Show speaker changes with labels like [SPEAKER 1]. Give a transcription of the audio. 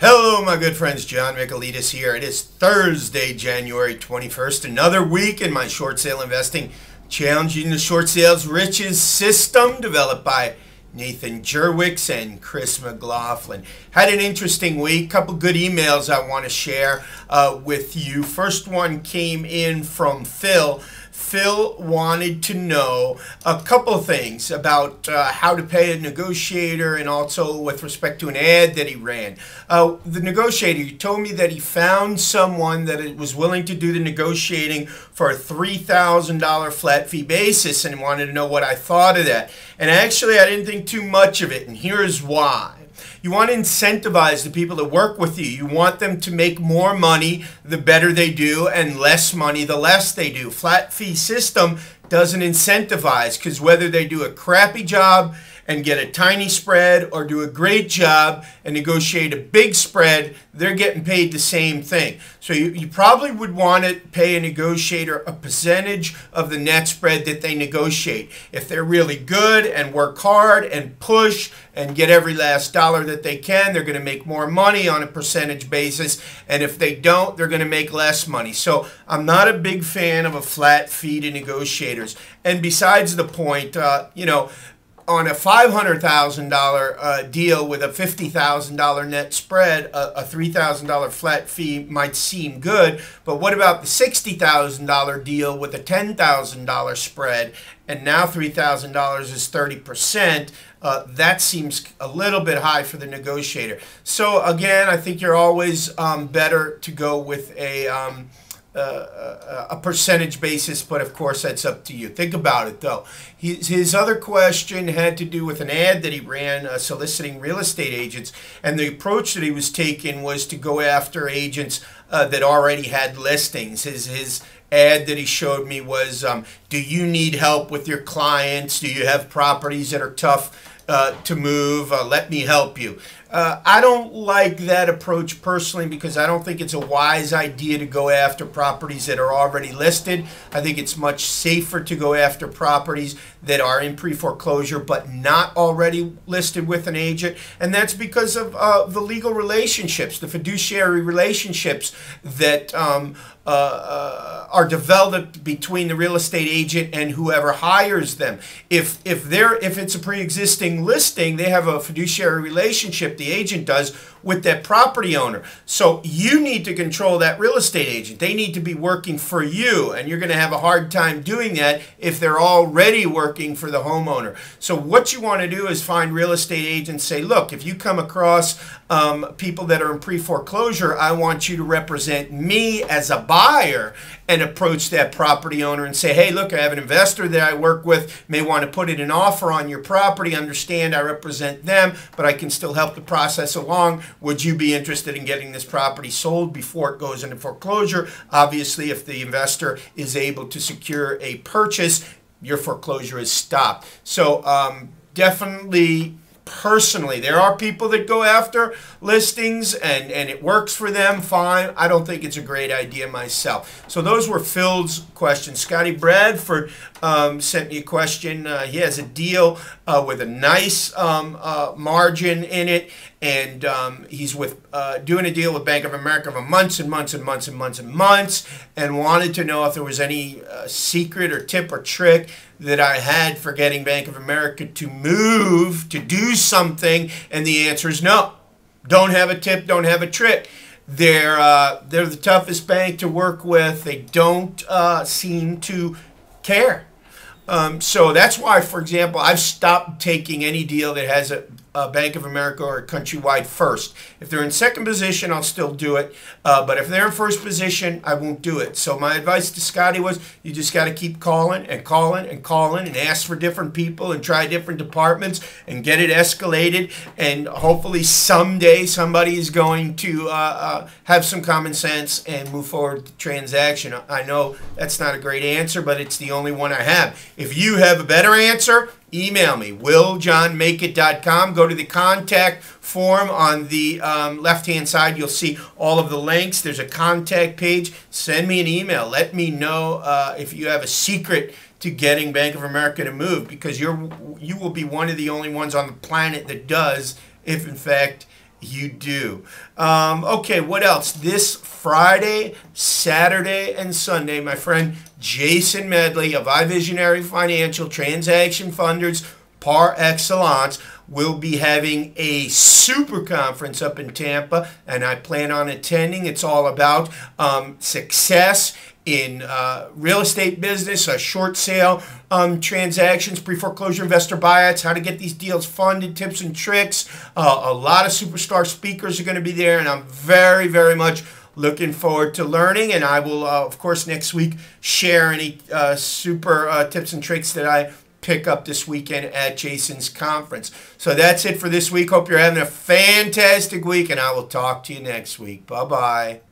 [SPEAKER 1] Hello, my good friends. John Michaelides here. It is Thursday, January 21st. Another week in my short sale investing, challenging the short sales riches system developed by Nathan Jerwicks and Chris McLaughlin. Had an interesting week. Couple good emails I want to share with you. First one came in from Phil. Phil wanted to know a couple of things about how to pay a negotiator and also with respect to an ad that he ran. The negotiator, he told me that he found someone that was willing to do the negotiating for a $3,000 flat fee basis and wanted to know what I thought of that. And actually, I didn't think too much of it, and here's why. You want to incentivize the people that work with you. You want them to make more money the better they do, and less money the less they do. Flat fee system doesn't incentivize, because whether they do a crappy job and get a tiny spread or do a great job and negotiate a big spread, they're getting paid the same thing. So you probably would want to pay a negotiator a percentage of the net spread that they negotiate. If they're really good and work hard and push and get every last dollar that they can, they're going to make more money on a percentage basis. And if they don't, they're going to make less money. So I'm not a big fan of a flat fee to negotiators. And besides the point, on a $500,000 deal with a $50,000 net spread, a $3,000 flat fee might seem good. But what about the $60,000 deal with a $10,000 spread, and now $3,000 is 30%? That seems a little bit high for the negotiator. So again, I think you're always better to go with a percentage basis, but of course that's up to you. Think about it though. His other question had to do with an ad that he ran soliciting real estate agents, and the approach that he was taking was to go after agents that already had listings. His ad that he showed me was, do you need help with your clients? Do you have properties that are tough to move? Let me help you. I don't like that approach personally, because I don't think it's a wise idea to go after properties that are already listed. I think it's much safer to go after properties that are in pre-foreclosure but not already listed with an agent. And that's because of the legal relationships, the fiduciary relationships that are developed between the real estate agent and whoever hires them. If it's a pre-existing listing, they have a fiduciary relationship, the agent does, with that property owner. So you need to control that real estate agent. They need to be working for you, and you're going to have a hard time doing that if they're already working for the homeowner. So what you want to do is find real estate agents, say, look, if you come across people that are in pre-foreclosure, I want you to represent me as a buyer and approach that property owner and say, hey, look, I have an investor that I work with, may want to put in an offer on your property. Understand I represent them, but I can still help the process along. Would you be interested in getting this property sold before it goes into foreclosure? Obviously, if the investor is able to secure a purchase, your foreclosure is stopped. So definitely, personally, there are people that go after listings and it works for them fine. I don't think it's a great idea myself. So those were Phil's questions. Scotty Bradford sent me a question. He has a deal with a nice margin in it, and he's doing a deal with Bank of America for months and months and months and months and months, and wanted to know if there was any secret or tip or trick that I had for getting Bank of America to move, to do something, and the answer is no. Don't have a tip, don't have a trick. They're the toughest bank to work with. They don't seem to care. So that's why, for example, I've stopped taking any deal that has a Bank of America or a Countrywide first. If they're in second position, I'll still do it. But if they're in first position, I won't do it. So my advice to Scotty was, you just got to keep calling and calling and calling and ask for different people and try different departments and get it escalated. And hopefully someday somebody is going to have some common sense and move forward with the transaction. I know that's not a great answer, but it's the only one I have. If you have a better answer, email me, willjohnmakeit.com. Go to the contact form on the left-hand side. You'll see all of the links. There's a contact page. Send me an email. Let me know if you have a secret to getting Bank of America to move, because you will be one of the only ones on the planet that does, if in fact You do. Okay, what else? This Friday, Saturday, and Sunday, my friend Jason Medley of iVisionary Financial Transaction Funders par excellence will be having a super conference up in Tampa, and I plan on attending. It's all about success in real estate business, short sale transactions, pre-foreclosure investor buyouts, how to get these deals funded, tips and tricks. A lot of superstar speakers are going to be there, and I'm very, very much looking forward to learning. And I will, of course, next week share any super tips and tricks that I pick up this weekend at Jason's conference. So that's it for this week. Hope you're having a fantastic week, and I will talk to you next week. Bye-bye.